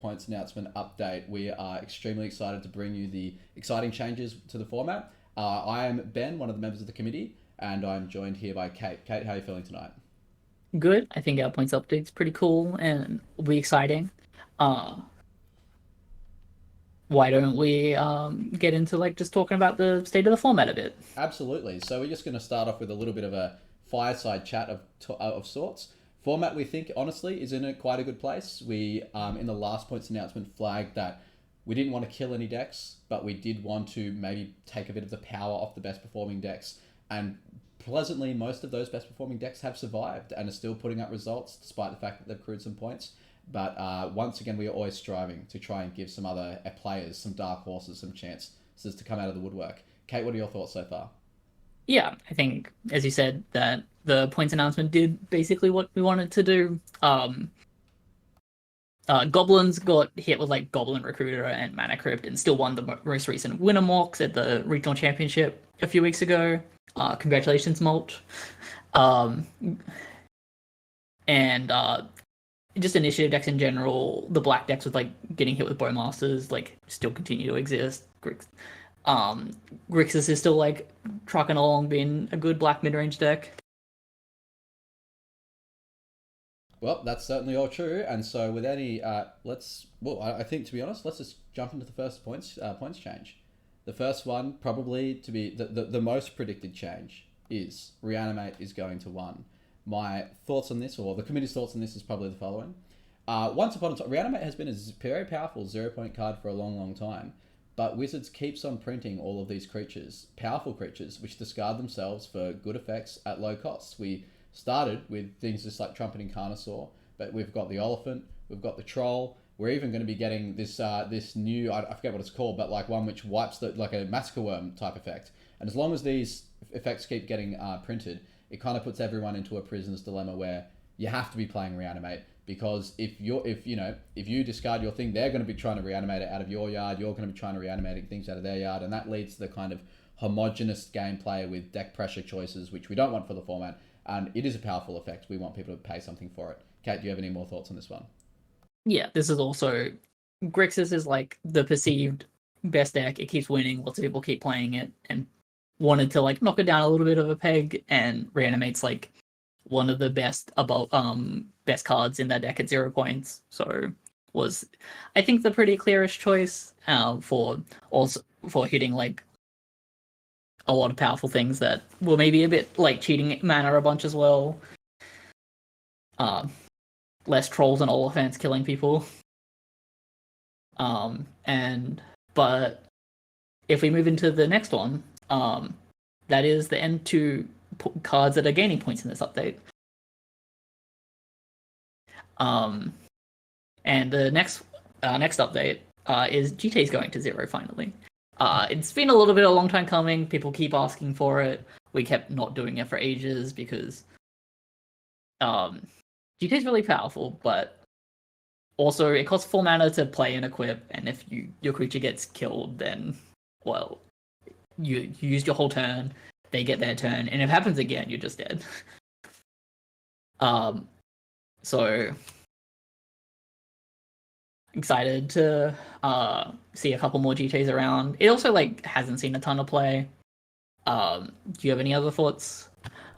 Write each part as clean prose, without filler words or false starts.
points announcement update. We are extremely excited to bring you the exciting changes to the format. I am Ben, one of the members of the committee, and I'm joined here by Kate. Kate, how are you feeling tonight? Good. I think our points update's pretty cool and will be exciting. Uh, why don't we get into like just talking about the state of the format a bit? Absolutely. So we're just going to start off with a little bit of a fireside chat of sorts. Format we think honestly is in quite a good place. We in the last points announcement flagged that we didn't want to kill any decks, but we did want to maybe take a bit of the power off the best performing decks. And pleasantly, most of those best performing decks have survived and are still putting up results despite the fact that they've accrued some points. But once again, we are always striving to try and give some other players, some dark horses, some chances to come out of the woodwork. Kate, what are your thoughts so far? Yeah, I think as you said that the points announcement did basically what we wanted to do. Goblins got hit with like Goblin Recruiter and Mana Crypt and still won the most recent Winter Mocks at the regional championship a few weeks ago. Congratulations, Mulch. Um, and just initiative decks in general, the black decks with like getting hit with Bowmasters like still continue to exist. Um, Grixis is still like trucking along, being a good black mid range deck. Well, that's certainly all true. And so, with any, I think to be honest, let's just jump into the first points change. The first one, probably to be the most predicted change, is Reanimate is going to one. My thoughts on this, or the committee's thoughts on this, is probably the following. Once upon a time, Reanimate has been a very powerful 0 point card for a long, long time. But Wizards keeps on printing all of these creatures, powerful creatures, which discard themselves for good effects at low costs. We started with things just like Trumpeting Carnosaur, but we've got the Elephant, we've got the Troll. We're even going to be getting this new, I forget what it's called, but like one which wipes like a Massacre Worm type effect. And as long as these effects keep getting printed, it kind of puts everyone into a prisoner's dilemma where you have to be playing Reanimate, because if you discard your thing, they're going to be trying to reanimate it out of your yard. You're going to be trying to reanimate things out of their yard, and that leads to the kind of homogenous gameplay with deck pressure choices, which we don't want for the format. And it is a powerful effect. We want people to pay something for it. Kate, do you have any more thoughts on this one? Yeah, this is also Grixis is like the perceived best deck. It keeps winning. Lots of people keep playing it and wanted to like knock it down a little bit of a peg. And Reanimate's like one of the best cards in that deck at 0 points. So was I think the pretty clearest choice for also for hitting like a lot of powerful things that were maybe a bit like cheating mana a bunch as well. Uh, Less trolls and Oliphants killing people. And but if we move into the next one, that is the N2 cards that are gaining points in this update. Um, and the next update is GT's going to 0 finally. It's been a little bit a long time coming. People keep asking for it. We kept not doing it for ages because GT's really powerful, but also it costs 4 mana to play and equip, and if your creature gets killed, then well, you used your whole turn, they get their turn, and if it happens again, you're just dead. um, so excited to see a couple more GTs around. It also like hasn't seen a ton of play. Do you have any other thoughts,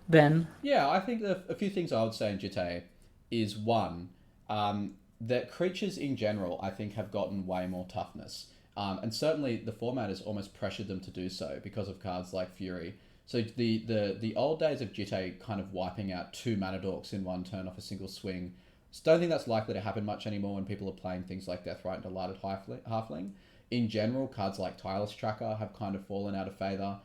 Ben? Yeah, I think a few things I would say in GTA is one, that creatures in general, I think, have gotten way more toughness. And certainly the format has almost pressured them to do so because of cards like Fury. So the old days of GTA kind of wiping out two mana dorks in one turn off a single swing, don't think that's likely to happen much anymore when people are playing things like Deathrite and Delighted Halfling. In general, cards like Tireless Tracker have kind of fallen out of favor.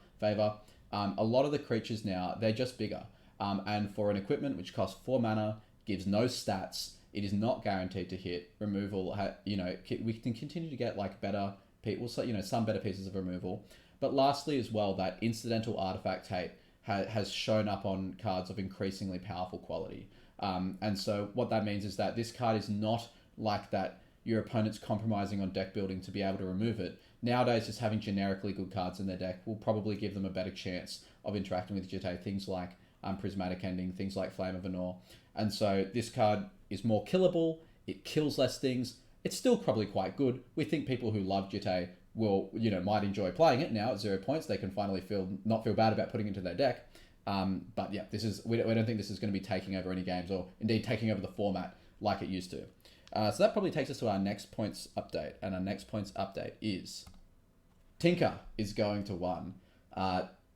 A lot of the creatures now, they're just bigger. And for an equipment which costs 4 mana, gives no stats, it is not guaranteed to hit. Removal, we can continue to get like better people, so some better pieces of removal. But lastly, as well, that incidental artifact hate has shown up on cards of increasingly powerful quality. And so what that means is that this card is not like that your opponent's compromising on deck building to be able to remove it. Nowadays, just having generically good cards in their deck will probably give them a better chance of interacting with GTA. Things like Prismatic Ending, things like Flame of Anor. And so this card is more killable, it kills less things, It's still probably quite good. We think people who love Jitte will, might enjoy playing it now at 0 points. They can finally not feel bad about putting it into their deck. But yeah, we don't think this is going to be taking over any games or indeed taking over the format like it used to. So that probably takes us to our next points update. And our next points update is Tinker is going to 1.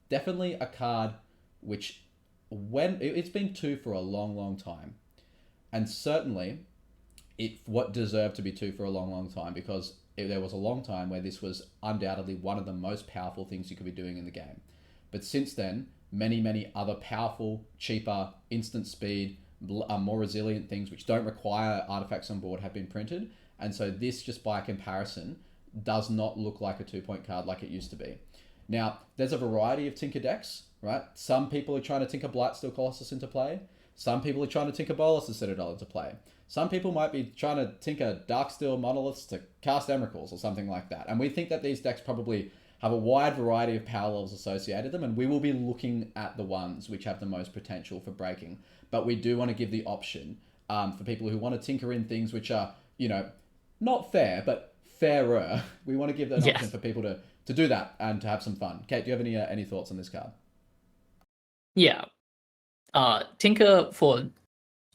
Definitely a card which, when it's been 2 for a long, long time, and certainly what deserved to be 2 for a long, long time, because there was a long time where this was undoubtedly one of the most powerful things you could be doing in the game. But since then, many, many other powerful, cheaper, instant speed, more resilient things which don't require artifacts on board have been printed. And so this, just by comparison, does not look like a 2-point card like it used to be. Now, there's a variety of Tinker decks, right? Some people are trying to tinker Blightsteel Colossus into play. Some people are trying to tinker Bolas' Citadel into play. Some people might be trying to tinker Darksteel Monoliths to cast Emrakuls or something like that. And we think that these decks probably have a wide variety of power levels associated with them, and we will be looking at the ones which have the most potential for breaking. But we do want to give the option for people who want to tinker in things which are, not fair, but fairer. We want to give that option for people to do that and to have some fun. Kate, do you have any thoughts on this card? Yeah. Tinker for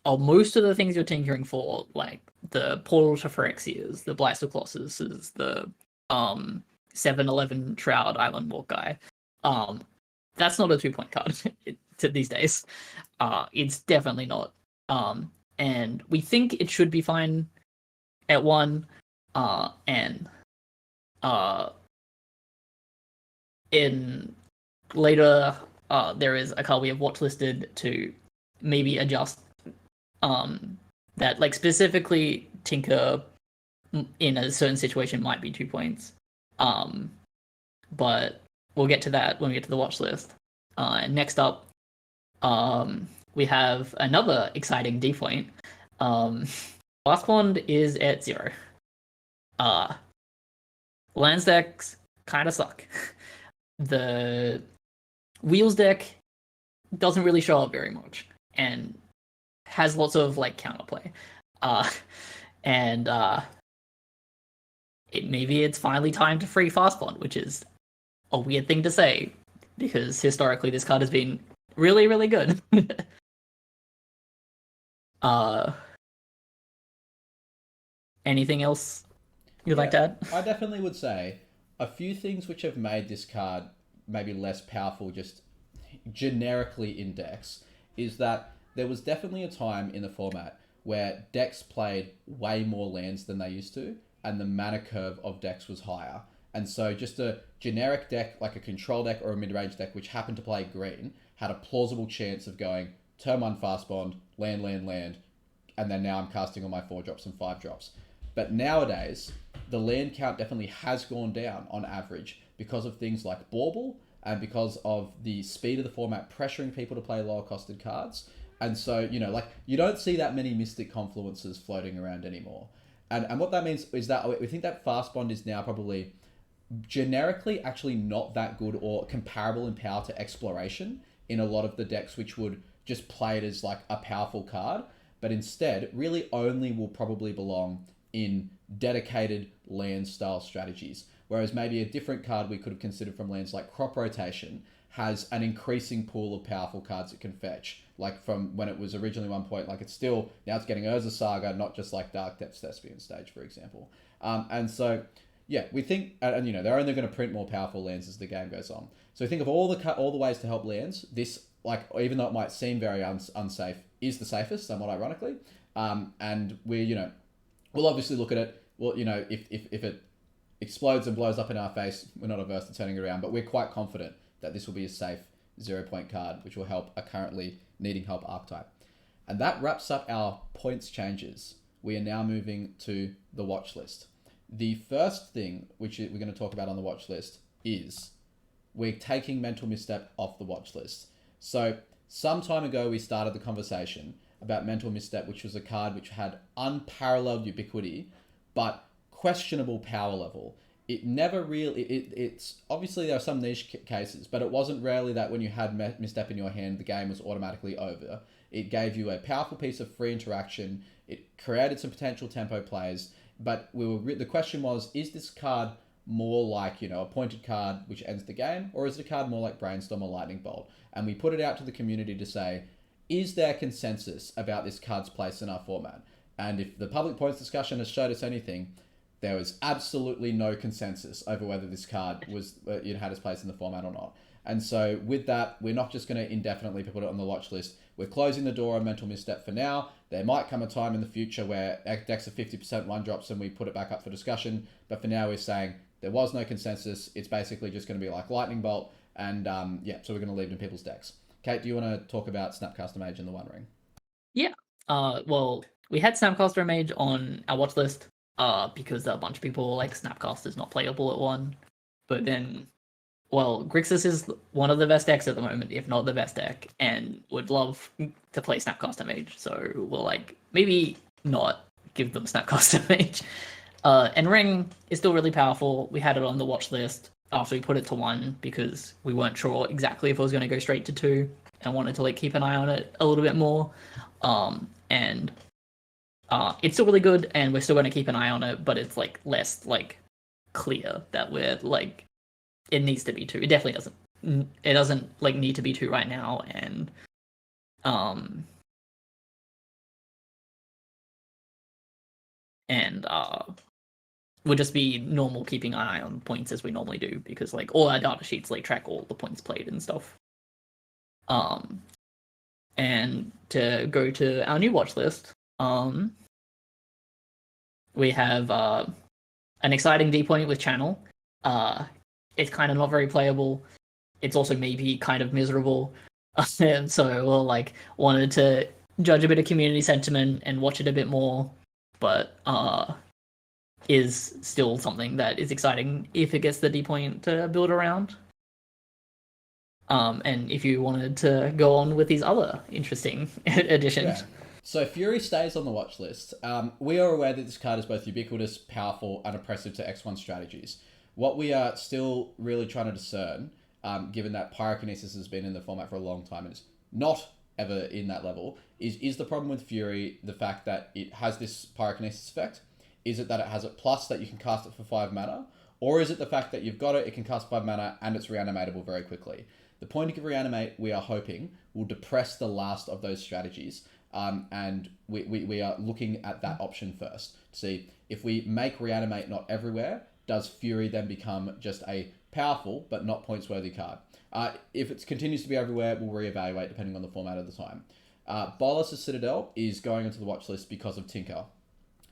most of the things you're tinkering for, like the Portal to Phyrexias, the Blightsteel Colossus, the 7-11 Shroud Island Walk guy. That's not a 2-point card to these days. It's definitely not. And we think it should be fine at 1. And in later, there is a card we have watchlisted to maybe adjust that, like, specifically Tinker in a certain situation might be 2 points. But we'll get to that when we get to the watch list. Next up, we have another exciting D point. Last Bond is at 0. Lands decks kind of suck. The Wheels deck doesn't really show up very much and has lots of like counterplay. Maybe it's finally time to free Fast Bond, which is a weird thing to say because historically this card has been really, really good. Anything else you'd like to add? I definitely would say a few things which have made this card maybe less powerful just generically in decks is that there was definitely a time in the format where decks played way more lands than they used to, and the mana curve of decks was higher. And so just a generic deck, like a control deck or a mid-range deck, which happened to play green, had a plausible chance of going turn 1 Fast Bond, land, and then now I'm casting all my 4-drops and 5-drops. But nowadays, the land count definitely has gone down on average because of things like Bauble and because of the speed of the format pressuring people to play lower costed cards. And so, you don't see that many Mystic Confluences floating around anymore. And what that means is that we think that Fast Bond is now probably generically actually not that good or comparable in power to Exploration in a lot of the decks which would just play it as like a powerful card, but instead really only will probably belong in dedicated land style strategies. Whereas maybe a different card we could have considered from lands like Crop Rotation has an increasing pool of powerful cards it can fetch. Like from when it was originally 1 point, like it's now it's getting Urza Saga, not just like Dark Depths Thespian Stage, for example. And so, yeah, we think, and they're only going to print more powerful lands as the game goes on. So think of all the ways to help lands. This, like, even though it might seem very unsafe, is the safest, somewhat ironically. And we'll obviously look at it. Well, if it explodes and blows up in our face, we're not averse to turning it around, but we're quite confident that this will be a safe 0-point card, which will help a currently needing help archetype. And that wraps up our points changes. We are now moving to the watch list. The first thing which we're going to talk about on the watch list is we're taking Mental Misstep off the watch list. So some time ago, we started the conversation about Mental Misstep, which was a card which had unparalleled ubiquity, but questionable power level. It never really, it's obviously there are some niche cases, but it wasn't rarely that when you had Misstep in your hand, the game was automatically over. It gave you a powerful piece of free interaction. It created some potential tempo plays. but the question was, is this card more like, a pointed card which ends the game, or is it a card more like Brainstorm or Lightning Bolt? And we put it out to the community to say, is there consensus about this card's place in our format? And if the public points discussion has showed us anything, there was absolutely no consensus over whether this card had its place in the format or not. And so with that, we're not just going to indefinitely put it on the watch list. We're closing the door on Mental Misstep for now. There might come a time in the future where decks are 50% one drops and we put it back up for discussion. But for now, we're saying there was no consensus. It's basically just going to be like Lightning Bolt. And so we're going to leave it in people's decks. Kate, do you want to talk about Snapcaster Mage and the One Ring? Yeah. Well, we had Snapcaster Mage on our watch list because a bunch of people were like, Snapcaster's not playable at 1. But then, well, Grixis is one of the best decks at the moment, if not the best deck, and would love to play Snapcaster Mage. So we'll like maybe not give them Snapcaster Mage. And Ring is still really powerful. We had it on the watch list after we put it to 1 because we weren't sure exactly if it was going to go straight to 2 and wanted to like keep an eye on it a little bit more. And it's still really good, and we're still going to keep an eye on it, but it's like less like clear that we're like it needs to be 2. It definitely doesn't. It doesn't like need to be 2 right now, and would just be normal keeping an eye on points as we normally do because like all our data sheets like track all the points played and stuff. And to go to our new watch list, we have an exciting D point with Channel. It's kind of not very playable. It's also maybe kind of miserable. And so we'll like wanted to judge a bit of community sentiment and watch it a bit more, but is still something that is exciting if it gets the D point to build around. And if you wanted to go on with these other interesting additions. Yeah. So Fury stays on the watch list. We are aware that this card is both ubiquitous, powerful, and oppressive to X1 strategies. What we are still really trying to discern, given that Pyrokinesis has been in the format for a long time and is not ever in that level, is the problem with Fury the fact that it has this Pyrokinesis effect? Is it that it has a plus that you can cast it for 5 mana? Or is it the fact that you've got it, it can cast 5 mana, and it's reanimatable very quickly? The point of Reanimate, we are hoping, will depress the last of those strategies. And we are looking at that option first to see if we make Reanimate not everywhere, does Fury then become just a powerful but not points worthy card? If it continues to be everywhere, we'll reevaluate depending on the format of the time. Bolas' Citadel is going onto the watch list because of Tinker.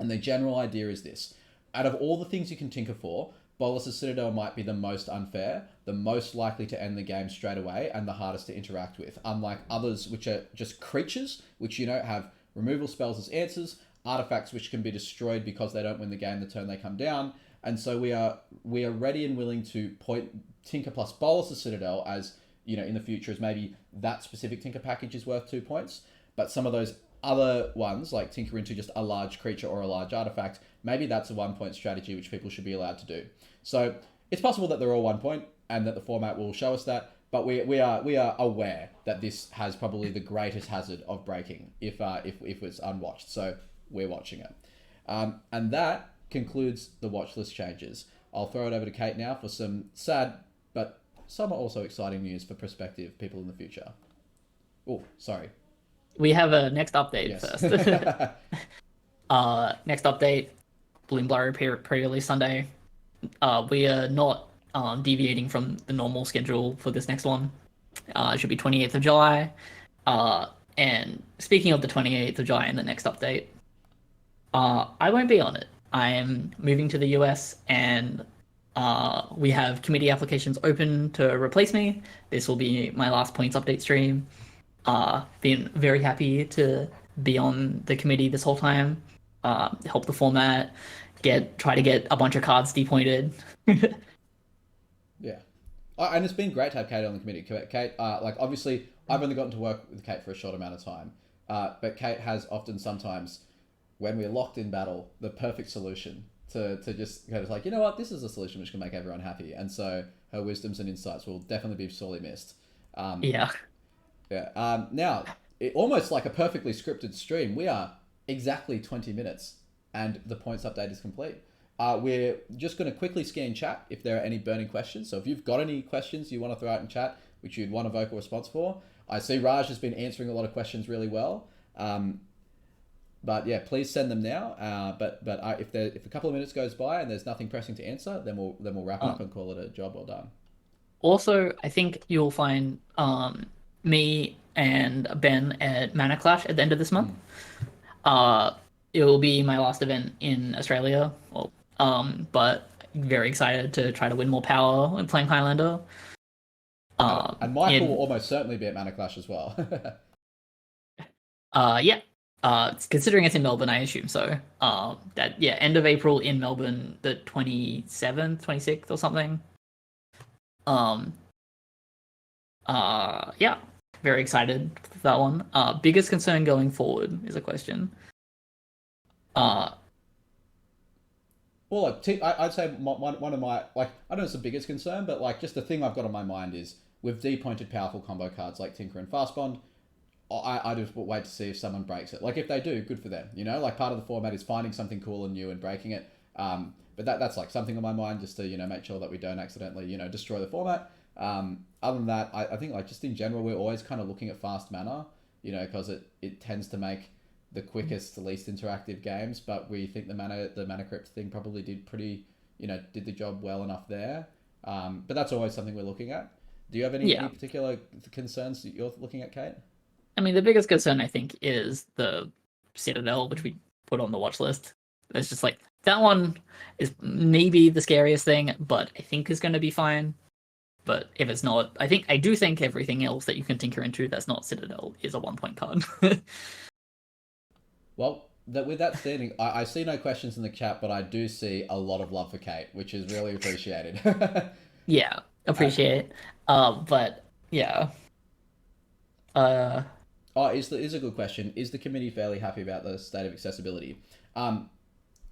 And the general idea is this. Out of all the things you can tinker for, Bolas' Citadel might be the most unfair, the most likely to end the game straight away, and the hardest to interact with. Unlike others, which are just creatures, which, have removal spells as answers, artifacts which can be destroyed because they don't win the game the turn they come down. And so we are ready and willing to point Tinker plus Bolas' Citadel as, in the future, as maybe that specific Tinker package is worth 2 points. But some of those other ones, like Tinker into just a large creature or a large artifact, maybe that's a 1 point strategy which people should be allowed to do. So it's possible that they're all 1 point and that the format will show us that, but we are aware that this has probably the greatest hazard of breaking if it's unwatched. So we're watching it. And that concludes the watch list changes. I'll throw it over to Kate now for some sad but somewhat also exciting news for prospective people in the future. Oh, sorry. We have a next update Yes. first. Next update, Bloom Blurry pre-release Sunday. We are not deviating from the normal schedule for this next one. It should be 28th of July. And speaking of the 28th of July and the next update, I won't be on it. I am moving to the US and we have committee applications open to replace me. This will be my last points update stream. Been very happy to be on the committee this whole time. Help the format, try to get a bunch of cards depointed. Yeah. And it's been great to have Kate on the committee. Kate, obviously, I've only gotten to work with Kate for a short amount of time. But Kate has sometimes, when we're locked in battle, the perfect solution to just kind of like, you know what, this is a solution which can make everyone happy. And so her wisdoms and insights will definitely be sorely missed. Yeah. Yeah. Now, almost like a perfectly scripted stream, we are exactly 20 minutes and the points update is complete. We're just going to quickly scan chat if there are any burning questions. So if you've got any questions you want to throw out in chat, which you'd want a vocal response for, I see Raj has been answering a lot of questions really well. But yeah, please send them now. If a couple of minutes goes by and there's nothing pressing to answer, then we'll wrap it up and call it a job well done. Also, I think you'll find me and Ben at Mana Clash at the end of this month. Uh, it will be my last event in Australia. Well, but very excited to try to win more power when playing Highlander. And Michael will In almost certainly be at Mana Clash as well. yeah. Considering it's in Melbourne, I assume so. That yeah, end of April in Melbourne, the 27th, 26th or something. Um, yeah, very excited for that one. Biggest concern going forward is a question. Uh, Well, like, I'd say one of my, like, I don't know if it's the biggest concern, but like just the thing I've got on my mind is with depointed powerful combo cards like Tinker and Fast Bond, I just wait to see if someone breaks it. Like if they do, good for them. You know, like part of the format is finding something cool and new and breaking it. But that's like something on my mind just to make sure that we don't accidentally destroy the format. Other than that, I think like just in general we're always kind of looking at fast mana, because it tends to make the quickest, least interactive games. But we think the mana crypt thing probably did did the job well enough there. But that's always something we're looking at. Do you have any yeah, particular concerns that you're looking at, Kate? I mean the biggest concern I think is the Citadel, which we put on the watch list. It's just like that one is maybe the scariest thing, but I think is going to be fine. But if it's not, I do think everything else that you can tinker into that's not Citadel is a 1 point card. Well, with that standing, I see no questions in the chat, but I do see a lot of love for Kate, which is really appreciated. Yeah, appreciate it. But yeah. Uh, Is a good question. Is the committee fairly happy about the state of accessibility? Um,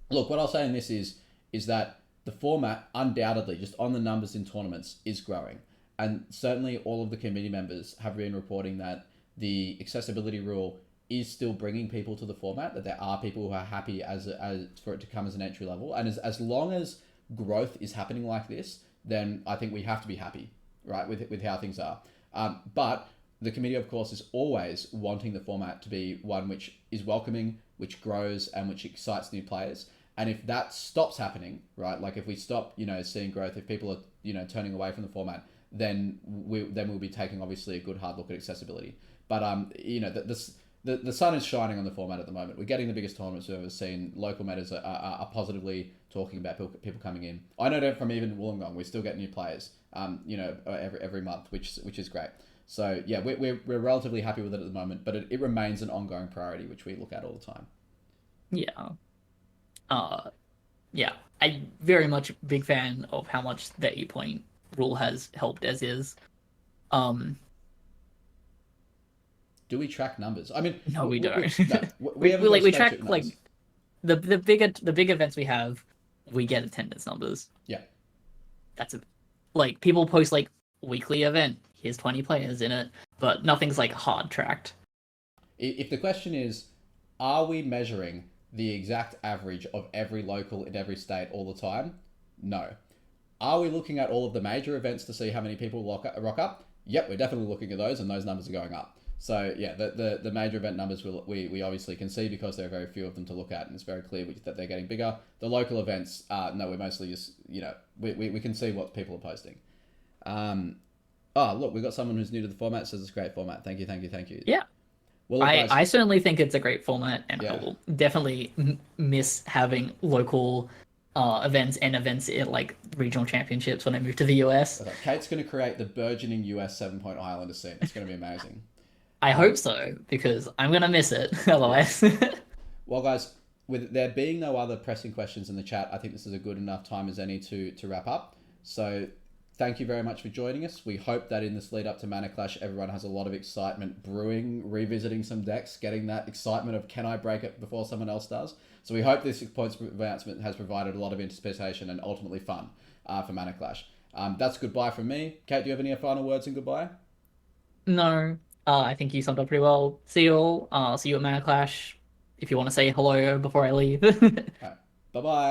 Look, what I'll say in this is that the format undoubtedly, just on the numbers in tournaments, is growing, and certainly all of the committee members have been reporting that the accessibility rule is still bringing people to the format. That there are people who are happy as for it to come as an entry level, and as long as growth is happening like this, then I think we have to be happy, right, with how things are. But the committee, of course, is always wanting the format to be one which is welcoming, which grows, and which excites new players. And if that stops happening, right, like if we stop, seeing growth, if people are, turning away from the format, then we'll be taking obviously a good hard look at accessibility. But the sun is shining on the format at the moment. We're getting the biggest tournaments we've ever seen. Local metas are positively talking about people coming in. I know that from even Wollongong, we still get new players, every month, which is great. So yeah, we're relatively happy with it at the moment, but it remains an ongoing priority, which we look at all the time. yeah. Uh, yeah. I very much big fan of how much the 8 point rule has helped as is. Um, Do we track numbers? I mean, no, we don't. no, we haven't got we spreadsheet track like numbers. the big events we have, we get attendance numbers. Yeah. That's like people post like weekly event. Here's 20 players in it, but nothing's like hard tracked. If the question is, are we measuring the exact average of every local in every state all the time? No. Are we looking at all of the major events to see how many people rock up? Yep, we're definitely looking at those, and those numbers are going up. So yeah, the major event numbers we obviously can see because there are very few of them to look at, and it's very clear that they're getting bigger. The local events, no, we're mostly just we can see what people are posting. Oh look, we've got someone who's new to the format. Says it's a great format. Thank you, thank you, thank you. Yeah, Well, look, guys. I certainly think it's a great format, and I Yeah. will definitely miss having local events and events at like regional championships when I move to the US. Okay, Kate's going to create the burgeoning US 7 Point Highlander scene. It's going to be amazing. I hope so because I'm gonna miss it otherwise. Well, guys, with there being no other pressing questions in the chat, I think this is a good enough time as any to wrap up. So thank you very much for joining us. We hope that in this lead up to Mana Clash, everyone has a lot of excitement brewing, revisiting some decks, getting that excitement of can I break it before someone else does. So we hope this points announcement has provided a lot of anticipation and ultimately fun for Mana Clash. That's goodbye from me. Kate, do you have any final words and goodbye? No, I think you summed up pretty well. See you all. See you at Mana Clash. if you want to say hello before I leave. All right. Bye bye.